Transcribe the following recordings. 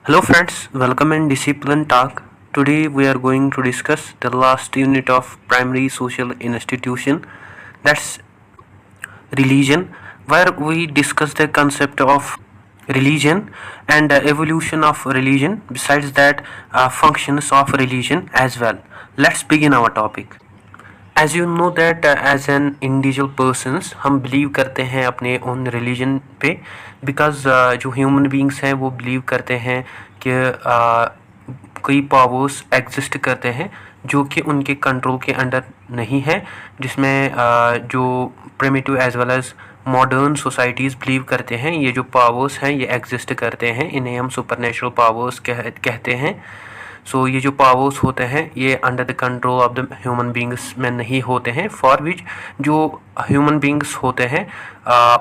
Hello friends, welcome in Discipline Talk. Today we are going to discuss the last unit of primary social institution, that's religion, where we discuss the concept of religion and the evolution of religion. Besides that, functions of religion as well. Let's begin our topic. As you know that as an individual persons हम believe करते हैं अपने own religion पे because जो human beings हैं वो believe करते हैं कि कई पावर्स एग्जिस्ट करते हैं जो कि उनके कंट्रोल के अंडर नहीं है, जिसमें जो primitive as well as modern societies believe करते हैं ये जो पावर्स हैं ये एग्जिस्ट करते हैं, इन्हें हम सुपरनेचुरल पावर्स कहते हैं। सो ये जो पावर्स होते हैं ये under the control of the human beings में नहीं होते हैं, फॉर विच जो ह्यूमन बींग्स होते हैं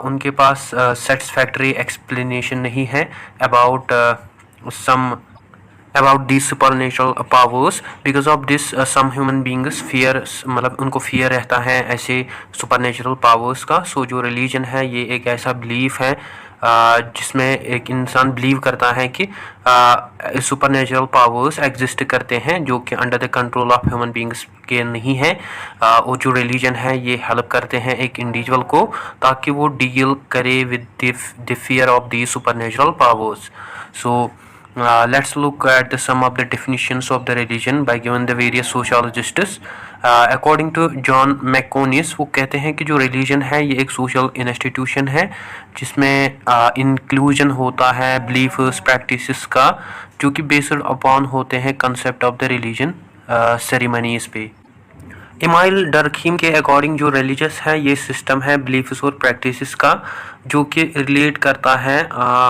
उनके पास सेटिस्फैक्ट्री एक्सप्लेनेशन नहीं है about some about these supernatural powers. Because of this some human beings fear, मतलब उनको fear रहता है ऐसे supernatural powers का। सो जो religion है ये एक ऐसा belief है जिसमें एक इंसान बिलीव करता है कि सुपरनेचुरल पावर्स एग्जिस्ट करते हैं जो कि under the control of human beings के नहीं है। और जो रिलीजन है ये हेल्प करते हैं एक इंडिविजुअल को ताकि वो डील करे with the fear of the supernatural powers. So let's look at some of the definitions of the religion by given the various sociologists. According to John McConis, वो कहते हैं कि जो religion है ये एक social institution है जिसमें inclusion होता है beliefs practices का जो कि based upon होते हैं concept of the religion ceremonies पे। इमाइल डर्खीम के अकॉर्डिंग जो रिलीजियस है ये सिस्टम है बिलीफ्स और प्रैक्टिसेस का जो कि रिलेट करता है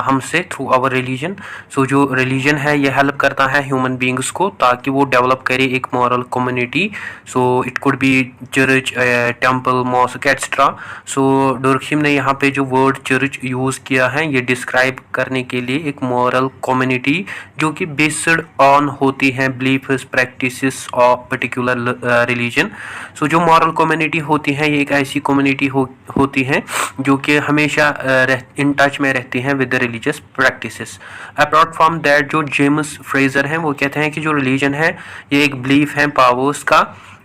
हमसे थ्रू आवर रिलीजन। सो जो रिलीजन है ये हेल्प करता है ह्यूमन बींग्स को ताकि वो डेवलप करे एक moral community. So it could be church, temple, mosque etcetera. So Durkheim ने यहाँ पे जो वर्ड चर्च यूज़ किया है ये डिस्क्राइब करने के लिए एक मॉरल कम्युनिटी जो कि बेस्ड ऑन होती है beliefs practices of particular religion. So जो मॉरल कम्युनिटी होती है ये एक ऐसी कम्युनिटी होती है जो कि हमेशा इन टच में रहती हैं with the religious practices. Apart from that जो जेम्स फ्रेजर हैं वो कहते हैं कि जो रिलीजन है ये एक बिलीफ है पावर्स का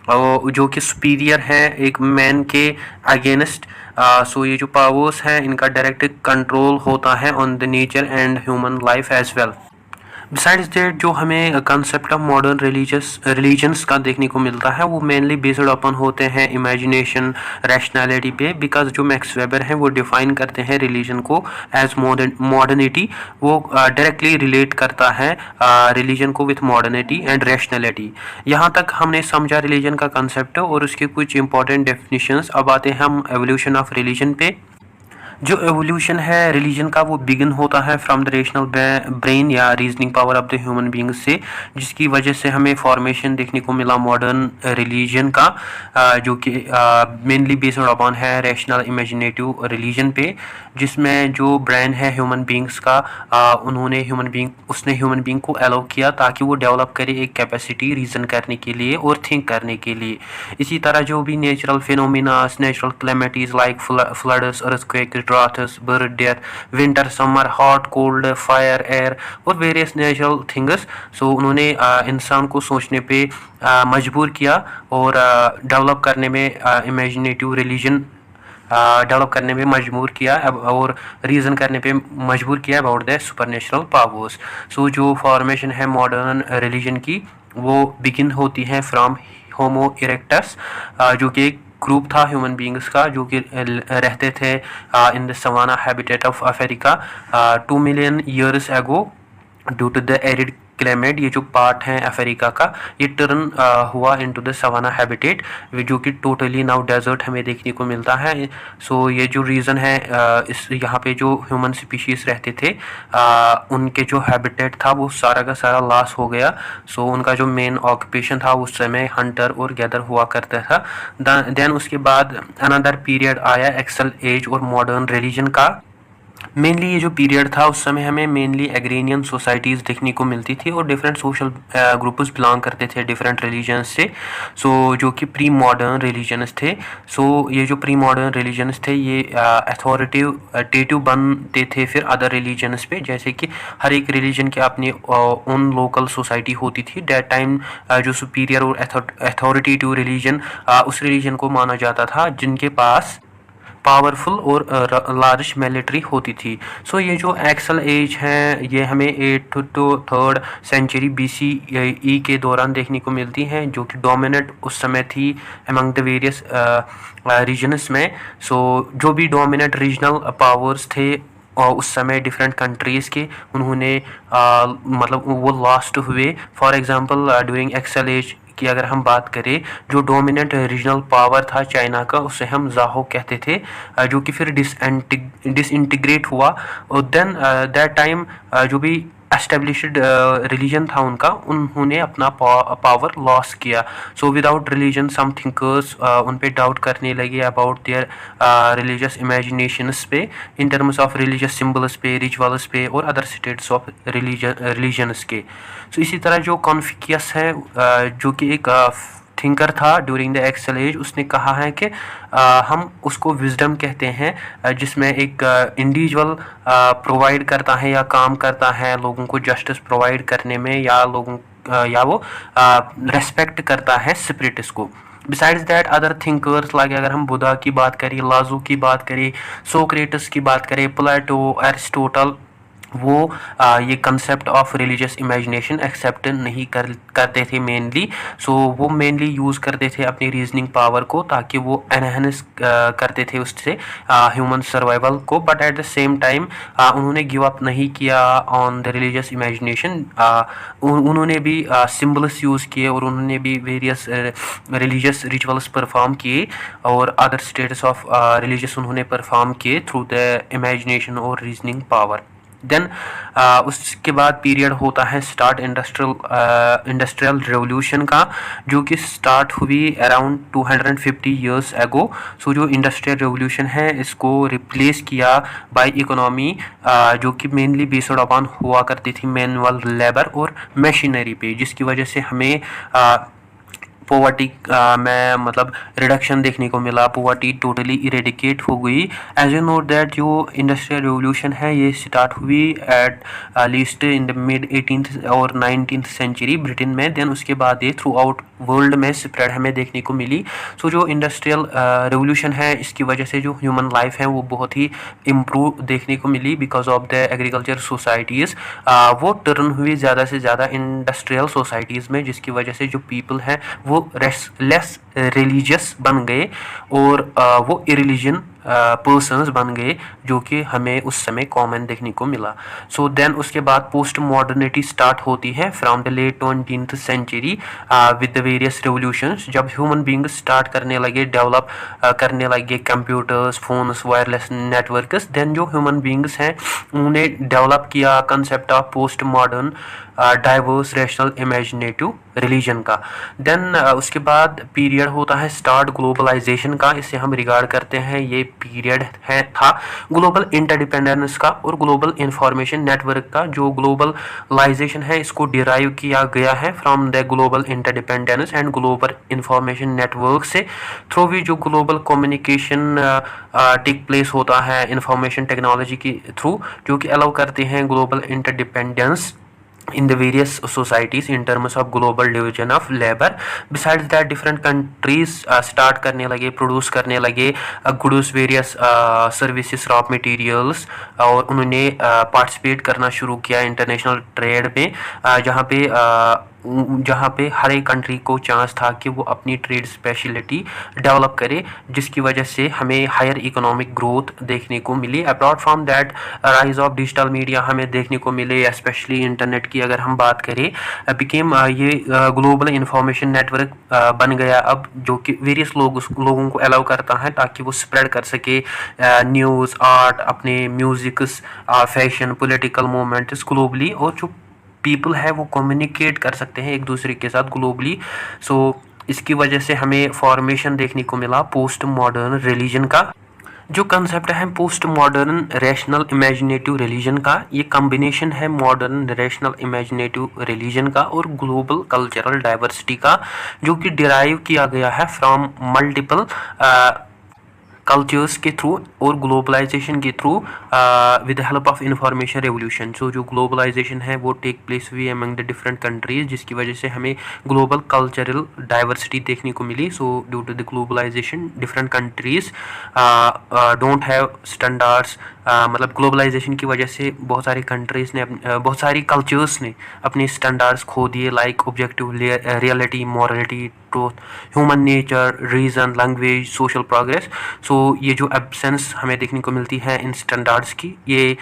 जो कि सुपीरियर है एक मैन के अगेंस्ट। सो ये जो पावर्स हैं इनका डायरेक्ट कंट्रोल होता है on the nature and human life as well. Besides that जो हमें कंसेप्ट ऑफ मॉडर्न रिलीजन्स का देखने को मिलता है वो मेनली बेस्ड अपन होते हैं इमेजिनेशन रैशनैलिटी पे। बिकॉज जो मैक्स वेबर हैं वो डिफाइन करते हैं रिलीजन को एज मॉडर्निटी। वो डायरेक्टली रिलेट करता है रिलीजन को विथ मॉडर्निटी एंड रैशनैलिटी। यहाँ तक हमने समझा रिलीजन का कंसेप्ट और उसके कुछ इंपॉर्टेंट डेफिनेशंस। अब आते हैं हम एवोल्यूशन ऑफ रिलीजन पे। जो एवोल्यूशन है रिलीजन का वो बिगिन होता है फ्रॉम द रेशनल ब्रेन या reasoning power of the human being से, जिसकी वजह से हमें फॉर्मेशन देखने को मिला मॉडर्न रिलीजन का जो कि मेनली बेस्ड अपॉन है रैशनल इमेजिनेटिव रिलीजन पे, जिसमें जो ब्रेन है ह्यूमन बींग्स का उसने ह्यूमन बींग को अलाउ किया ताकि वो डेवलप करे एक कैपेसिटी रीजन करने के लिए और थिंक करने के लिए। इसी तरह जो भी natural phenomenas, natural calamities like floods, earthquakes, droughts, birth death, winter, summer, hot, cold, fire, air और वेरियस नेचुरल थिंग्स। सो उन्होंने इंसान को सोचने पे मजबूर किया और डेवलप करने में इमेजिनेटिव रिलीजन डेवलप करने में मजबूर किया और रीज़न करने पे मजबूर किया अबाउट द सुपरनेचुरल पावर्स। सो जो फॉर्मेशन है मॉडर्न रिलीजन की वो बिगिन होती है फ्रॉम होमो इरेक्टस जो कि एक ग्रुप था ह्यूमन बींग्स का जो कि रहते थे in the savanna habitat of Africa 2 million years ago. Due to the arid climate ये जो पार्ट है अफ्रीका का ये टर्न हुआ इनटू द सवाना हैबिटेट जो कि टोटली नाउ डेजर्ट हमें देखने को मिलता है। सो ये जो रीज़न है इस यहाँ पे जो ह्यूमन स्पीशीज़ रहते थे उनके जो हैबिटेट था वो सारा का सारा लॉस हो गया। सो उनका जो मेन ऑक्यूपेशन था उस समय हंटर और गैदर हुआ करता था। देन उसके बाद अनदर पीरियड आया एक्सल एज और मॉडर्न रिलीजन का। मेनली ये जो पीरियड था उस समय हमें मेनली एग्रेनियन सोसाइटीज़ देखने को मिलती थी और डिफरेंट सोशल ग्रुप्स बिलोंग करते थे डिफरेंट रिलीजन्स से। सो जो कि प्री मॉडर्न रिलीजन्स थे। सो ये जो प्री मॉडर्न रिलीजन्स थे ये अथॉरिटेटिव बनते थे फिर अदर रिलीजन्स पे, जैसे कि हर एक रिलीजन की अपनी ओन लोकल सोसाइटी होती थी दैट टाइम। जो सुपीरियर और अथॉरिटेटिव रिलीजन उस रिलीजन को माना जाता था जिनके पास पावरफुल और लार्ज मिलिट्री होती थी। सो ये जो एक्सल एज है ये हमें 8th to 3rd century BCE के दौरान देखने को मिलती हैं, जो कि डोमिनेट उस समय थी अमंग द वेरियस रीजन्स में। सो जो भी डोमिनेट रीजनल पावर्स थे और उस समय डिफरेंट कंट्रीज़ के उन्होंने मतलब वो लास्ट हुए। For example during axial age की अगर हम बात करें, जो डोमिनेंट रीजनल पावर था चाइना का उसे हम जाहो कहते थे, जो कि फिर डिसइंटीग्रेट हुआ। और देन दैट टाइम जो भी एस्टेब्लिश्ड रिलीजन था उनका, उन्होंने अपना पावर लॉस किया। सो विदाउट रिलीजन सम थिंकर्स उन पे डाउट करने लगे अबाउट देयर रिलीजियस इमेजिनेशंस पे, in terms of religious symbols पे, रिचुअल्स पे और अदर स्टेट्स ऑफ रिलीजन्स के। सो इसी तरह जो कॉन्फ्यूशियस है जो कि एक थिंकर था ड्यूरिंग द एक्सल एज, उसने कहा है कि हम उसको विजडम कहते हैं जिसमें एक इंडिविजुअल प्रोवाइड करता है या काम करता है लोगों को जस्टिस प्रोवाइड करने में, या लोगों या वो रेस्पेक्ट करता है स्पिरिट्स को। Besides that other thinkers like अगर हम बुद्धा की बात करें, लाजू की बात करें, सोक्रेटिस की बात करें, प्लेटो, एरिस्टोटल, वो ये concept of religious imagination accept नहीं करते थे मेनली। सो वो मेनली यूज़ करते थे अपनी रीजनिंग पावर को ताकि वो एनहांस करते थे उससे ह्यूमन सर्वाइवल को। But at the same time उन्होंने गिव अप नहीं किया ऑन द रिलीजियस इमेजिनेशन। उन्होंने भी सिम्बल्स यूज़ किए और उन्होंने भी वेरियस रिलीजियस रिचुअल्स परफॉर्म किए और अदर स्टेट्स ऑफ रिलीजियस उन्होंने परफॉर्म किए थ्रू द इमेजिनेशन और रीजनिंग पावर। देन उसके बाद पीरियड होता है स्टार्ट इंडस्ट्रियल रेवोल्यूशन का, जो कि स्टार्ट हुई अराउंड 250 ईयर्स एगो। सो जो इंडस्ट्रियल रेवोल्यूशन है इसको रिप्लेस किया बाय इकोनॉमी जो कि मेनली बेस्ड अपॉन हुआ करती थी मैनुअल लेबर और मशीनरी पे, जिसकी वजह से हमें पॉवर्टी में मतलब रिडक्शन देखने को मिला। पॉवर्टी टोटली इरेडिकेट हो गई। एज यू नो दैट जो इंडस्ट्रियल रेवोल्यूशन है ये स्टार्ट हुई at least in the mid 18th और 19th सेंचुरी ब्रिटेन में। देन उसके बाद ये थ्रू आउट वर्ल्ड में स्प्रेड हमें देखने को मिली। सो जो इंडस्ट्रियल रेवोल्यूशन है इसकी वजह से जो ह्यूमन लाइफ है वो बहुत ही इम्प्रूव देखने को मिली because of the agriculture societies. वो टर्न हुई ज़्यादा से ज़्यादा इंडस्ट्रियल सोसाइटीज़ में, जिसकी वजह से जो पीपल हैं वो लेस रिलीजियस बन गए और वो इरिलीजन पर्सन्स बन गए, जो कि हमें उस समय कॉमन देखने को मिला। सो देन उसके बाद पोस्ट मॉडर्निटी स्टार्ट होती है from the late 20th century with the various revolutions. जब ह्यूमन बींग्स स्टार्ट करने लगे डेवलप करने लगे computers, phones, wireless networks, then जो ह्यूमन बींग्स हैं उन्होंने डेवलप किया concept of post modern diverse rational imaginative religion का। देन उसके बाद पीरियड होता है स्टार्ट ग्लोबलाइजेशन का। इससे हम रिगार्ड करते हैं ये पीरियड है था ग्लोबल इंटरडिपेंडेंस का और ग्लोबल इंफॉर्मेशन नेटवर्क का। जो ग्लोबलाइजेशन है इसको डिराइव किया गया है from the global interdependence and global information network से, थ्रू भी जो ग्लोबल कम्युनिकेशन टेक प्लेस होता है इंफॉर्मेशन टेक्नोलॉजी के थ्रू, जो कि अलाउ करते हैं global interdependence in the various societies in terms of global division of labor. Besides that different countries start करने लगे, प्रोड्यूस करने लगे goods, various services, raw materials, और उन्होंने पार्टिसिपेट करना शुरू किया इंटरनेशनल ट्रेड में, जहाँ पे हर एक कंट्री को चांस था कि वो अपनी ट्रेड स्पेशलिटी डेवलप करे, जिसकी वजह से हमें हायर इकोनॉमिक ग्रोथ देखने को मिली। Apart from that rise of digital media हमें देखने को मिले, स्पेशली इंटरनेट की अगर हम बात करें, बिकेम ये ग्लोबल इंफॉर्मेशन नेटवर्क बन गया अब, जो कि वेरियस लोगों को अलाउ करता है ताकि वो स्प्रेड कर सके न्यूज़, आर्ट, अपने musics, fashion, political movements globally, और जो पीपल है वो कम्युनिकेट कर सकते हैं एक दूसरे के साथ ग्लोबली। सो इसकी वजह से हमें फॉर्मेशन देखने को मिला पोस्ट मॉडर्न रिलीजन का। जो कंसेप्ट है post modern rational imaginative religion का, ये कॉम्बिनेशन है मॉडर्न रैशनल इमेजिनेटिव रिलीजन का और ग्लोबल कल्चरल डाइवर्सिटी का, जो कि डिराइव किया गया है फ्रॉम मल्टीपल कल्चर्स के थ्रू और ग्लोबलाइजेशन के through with the help of information revolution. So जो ग्लोबलाइजेशन है वो टेक प्लेस हुई अमंग द डिफरेंट कंट्रीज, जिसकी वजह से हमें ग्लोबल कल्चरल डाइवर्सिटी देखने को मिली। So due to the globalisation different countries don't have standards, मतलब ग्लोबलाइजेशन की वजह से बहुत सारी कंट्रीज ने बहुत सारी कल्चर्स ने अपने स्टैंडर्ड्स खो दिए, like objective reality, morality, truth, human nature, reason, language, social progress. So ये जो एब्सेंस हमें देखने को मिलती है इन स्टैंडर्ड्स की, ये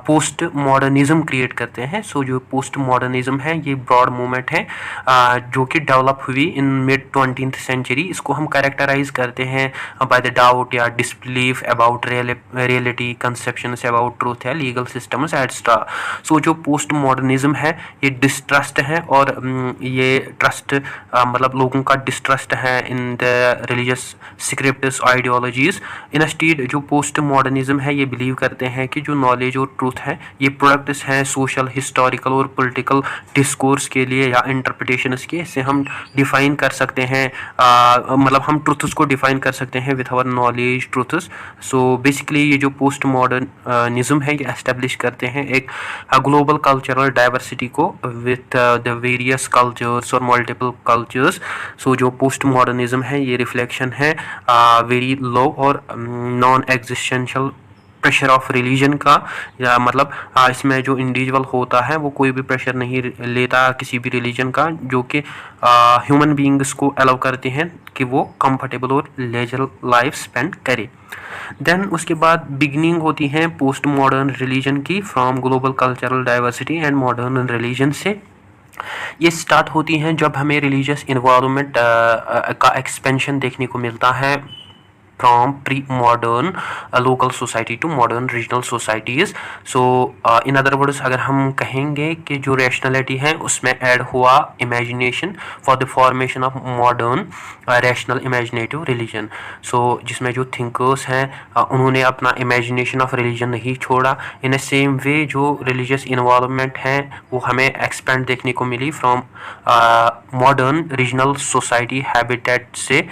पोस्ट मॉडर्निज्म क्रिएट करते हैं। सो जो पोस्ट मॉडर्निज्म है ये ब्रॉड मूवमेंट है जो कि डेवलप हुई इन मिड 20th सेंचुरी। इसको हम कैरेक्टराइज करते हैं बाय द डाउट या disbelief about reality, conceptions about truth है, लीगल सिस्टम्स एटसेट्रा। सो जो पोस्ट मॉडर्निज्म है ये डिस्ट्रस्ट है, और ये ट्रस्ट मतलब लोगों का डिस्ट्रस्ट है in the religious scripts, ideologies. Instead जो पोस्ट मॉडर्निज्म है ये बिलीव करते हैं कि जो नॉलेज और ट्रूथ है ये प्रोडक्ट्स हैं सोशल, हिस्टोरिकल और पॉलिटिकल डिस्कोर्स के लिए या इंटरप्रिटेशंस के। इससे हम डिफाइन कर सकते हैं मतलब हम ट्रूथ्स को डिफाइन कर सकते हैं with our knowledge truths. So basically ये जो पोस्ट मॉडर्निज्म है ये एस्टेब्लिश करते हैं एक ग्लोबल कल्चरल डाइवर्सिटी को विथ द वेरियस कल्चर्स और मल्टीपल कल्चर्स। सो जो पोस्ट मॉडर्निज्म है ये रिफ्लेक्शन है वेरी लो और non existential pressure of religion का, या मतलब इसमें जो इंडिविजुअल होता है वो कोई भी प्रेशर नहीं लेता किसी भी रिलीजन का, जो कि ह्यूमन बीइंग्स को अलाउ करते हैं कि वो कंफर्टेबल और लेजर लाइफ स्पेंड करे। देन उसके बाद बिगनिंग होती है पोस्ट मॉडर्न रिलीजन की from global cultural diversity and modern religion से। ये स्टार्ट होती हैं जब हमें रिलीजियस इन्वायरमेंट का एक्सपेंशन देखने को मिलता है from pre modern local society to modern regional societies. So in other words अगर हम कहेंगे कि जो रैशनैलिटी है उसमें ऐड हुआ imagination for the formation of modern rational imaginative religion. So जिसमें जो थिंकर्स हैं उन्होंने अपना इमेजिनेशन ऑफ रिलीजन नहीं छोड़ा। इन अ सेम वे जो रिलीजियस इन्वॉल्वमेंट है वो हमें एक्सपेंड देखने को मिली from modern regional society habitat से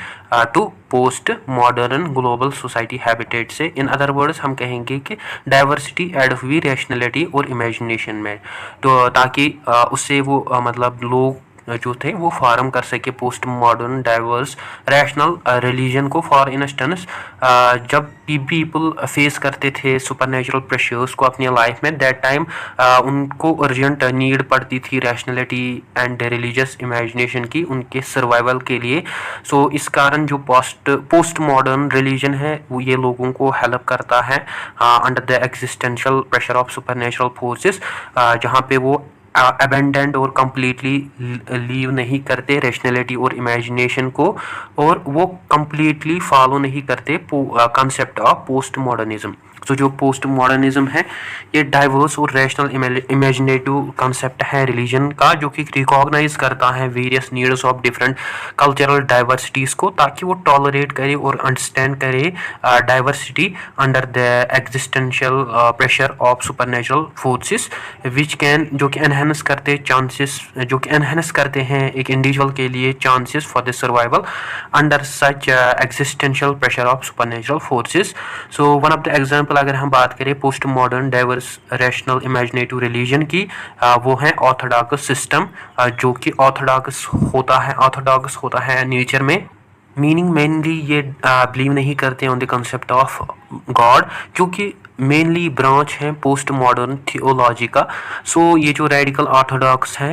to post modern global society habitat से। इन अदर वर्ड्स हम कहेंगे कि डाइवर्सिटी ऐड हुई रैशनैलिटी और इमेजिनेशन में, तो ताकि उससे वो मतलब लोग जो थे वो फॉर्म कर सके post modern diverse rational religion को। फॉर इंस्टेंस जब पीपल फेस करते थे सुपरनेचुरल प्रेशर्स को अपनी लाइफ में, दैट टाइम उनको अर्जेंट नीड पड़ती थी रैशनैलिटी एंड रिलीजियस इमेजिनेशन की उनके सर्वाइवल के लिए। सो इस कारण जो पोस्ट मॉडर्न रिलीजन है वो ये लोगों को हेल्प करता है under the existential pressure of supernatural forces, जहाँ पे वो अबेंडेंट और कम्प्लीटली लीव नहीं करते रैशनैलिटी और इमेजिनेशन को, और वो कम्प्लीटली फॉलो नहीं करते कॉन्सेप्ट ऑफ पोस्ट मॉडर्निज्म। सो जो पोस्ट मॉडर्निज्म है ये डाइवर्स और रैशनल इमेजिनेटिव कॉन्सेप्ट है रिलीजन का, जो कि रिकॉग्नाइज करता है various needs of different cultural diversities को, ताकि वो टॉलरेट करे और अंडरस्टैंड करे diversity under the existential pressure of supernatural forces which can, जो कि एनहेंस करते चांसेस, जो कि एनहेंस करते हैं एक इंडिविजुअल के लिए chances for the survival under such existential pressure of supernatural forces. So one of the example अगर हम बात करें post modern diverse rational imaginative religion की, वो है ऑर्थोडॉक्स सिस्टम, जो कि ऑर्थोडॉक्स होता है नेचर में, मीनिंग मेनली ये बिलीव नहीं करते on the concept of God, क्योंकि मेनली ब्रांच है पोस्ट मॉडर्न थियोलॉजी का। सो ये जो रेडिकल ऑर्थोडॉक्स है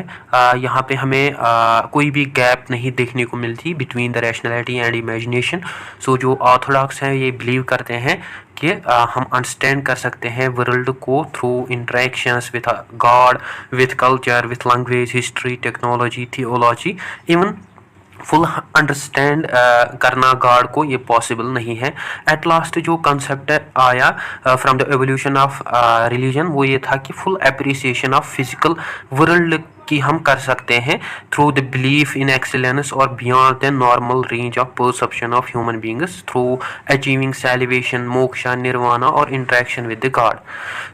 यहाँ पे हमें कोई भी गैप नहीं देखने को मिलती between the rationality and imagination. So जो ऑर्थोडॉक्स हैं ये बिलीव करते हैं कि हम अंडरस्टैंड कर सकते हैं वर्ल्ड को through interactions with God, with culture, with language, history, technology, theology. Even full understand करना गॉड को ये पॉसिबल नहीं है। एट लास्ट जो कंसेप्ट आया from the evolution of religion वो ये था कि full appreciation of physical world कि हम कर सकते हैं through the belief in excellence और beyond the normal range of perception of human beings through achieving salvation, moksha, nirvana और interaction with the God.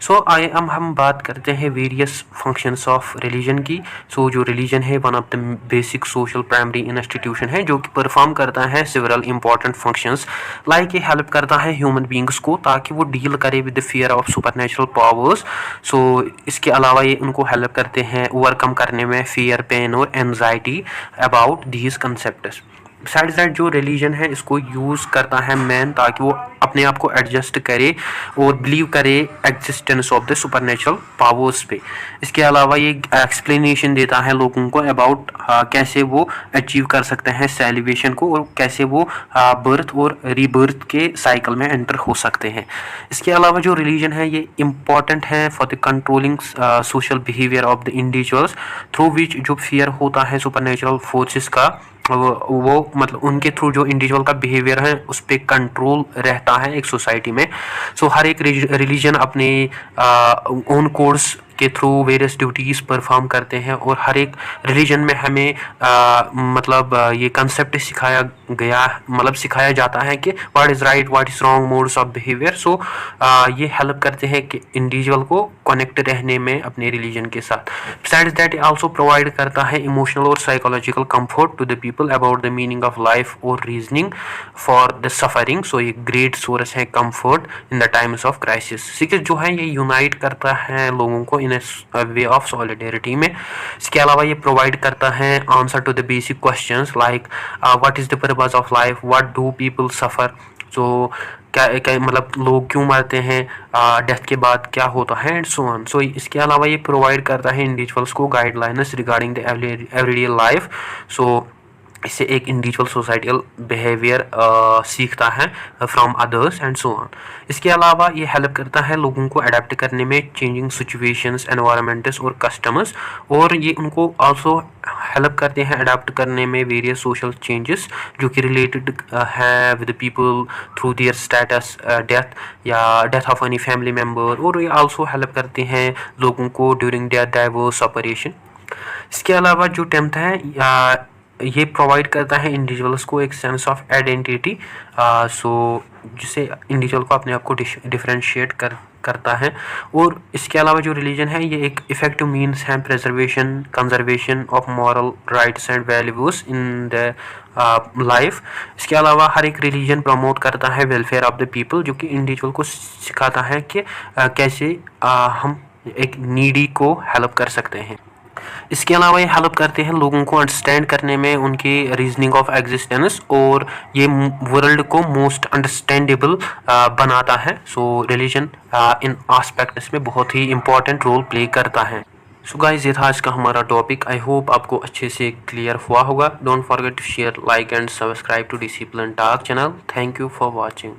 So I हम बात करते हैं वेरियस फंक्शंस ऑफ रिलीजन की। सो जो रिलीजन है one of the basic social primary institution है जो कि परफॉर्म करता है सेवरल इंपॉर्टेंट फंक्शंस, लाइक ये हेल्प करता है ह्यूमन बींग्स को ताकि वो डील करे with the fear of supernatural powers. So इसके अलावा ये उनको हेल्प करते हैं ओवरकम करने में फियर, पेन और anxiety about these concepts. Besides that जो रिलीजन है इसको यूज़ करता है मैन ताकि वो अपने आप को एडजस्ट करे और बिलीव करे existence of the supernatural powers पे। इसके अलावा ये एक्सप्लेनेशन देता है लोगों को अबाउट कैसे वो अचीव कर सकते हैं सेलिब्रेशन को और कैसे वो बर्थ और रीबर्थ के साइकिल में एंटर हो सकते हैं। इसके अलावा जो रिलीजन है ये इम्पॉर्टेंट है for the controlling social behaviour of the individuals through which जो फियर होता है सुपरनेचुरल फोर्सेस का वो मतलब उनके थ्रू जो इंडिविजुअल का बिहेवियर है उस पर कंट्रोल रहता है एक सोसाइटी में। सो हर एक रिलीजन अपने ओन कोड्स के थ्रू वेरियस ड्यूटीज़ परफॉर्म करते हैं और हर एक रिलीजन में हमें ये कंसेप्ट सिखाया गया मतलब सिखाया जाता है कि what is right, what is wrong modes of behaviour. So ये हेल्प करते हैं कि इंडिविजुअल को कनेक्ट रहने में अपने रिलीजन के साथ। बिसाइड्स दैट आल्सो प्रोवाइड करता है इमोशनल और psychological comfort to the people about the meaning of life और reasoning for the suffering. So ये ग्रेट सोर्स है comfort in the times of crisis. ठीक है, जो है ये यूनाइट करता है लोगों को इन वे ऑफ सॉलिडेरिटी में। इसके अलावा ये प्रोवाइड करता है answer to the basic questions like what is the purpose of life, what do people suffer. So क्या मतलब लोग क्यों मरते हैं, डेथ के बाद क्या होता है एंड सो ऑन। सो इसके अलावा ये प्रोवाइड करता है इंडिविजुअल्स को guidelines regarding the everyday life. So इससे एक इंडिविजुअल सोसाइटल बिहेवियर सीखता है from others and so on. इसके अलावा ये हेल्प करता है लोगों को अडेप्ट करने में चेंजिंग सिचुएशंस, एनवायरनमेंट्स और कस्टमर्स, और ये उनको आल्सो हेल्प करते हैं अडेप्ट करने में वेरियस सोशल चेंजेस जो कि रिलेटेड है with people through their status, death या death of any family member, और ये आल्सो हेल्प करते हैं लोगों को ड्यूरिंग देयर डाइवर्स ऑपरेशन। इसके अलावा जो 10th है ये प्रोवाइड करता है इंडिविजुअल्स को एक सेंस ऑफ आइडेंटिटी, सो जिससे इंडिविजुअल को अपने आप को डिफरेंशिएट करता है। और इसके अलावा जो रिलीजन है ये एक इफेक्टिव मीन्स है preservation, conservation of moral rights and values in the life. इसके अलावा हर एक रिलीजन प्रमोट करता है वेलफेयर ऑफ द पीपल, जो कि इंडिविजुअल को सिखाता है कि कैसे हम एक नीडी को हेल्प कर सकते हैं। इसके अलावा ये हेल्प करते हैं लोगों को अंडरस्टैंड करने में उनकी रीजनिंग ऑफ एग्जिस्टेंस, और ये वर्ल्ड को मोस्ट अंडरस्टैंडेबल बनाता है। सो रिलीजन इन आस्पेक्ट्स में बहुत ही इंपॉर्टेंट रोल प्ले करता है। सो गाइस, ये था आज का हमारा टॉपिक। आई होप आपको अच्छे से क्लियर हुआ होगा। Don't forget to share, like and subscribe to discipline talk channel. Thank you for watching.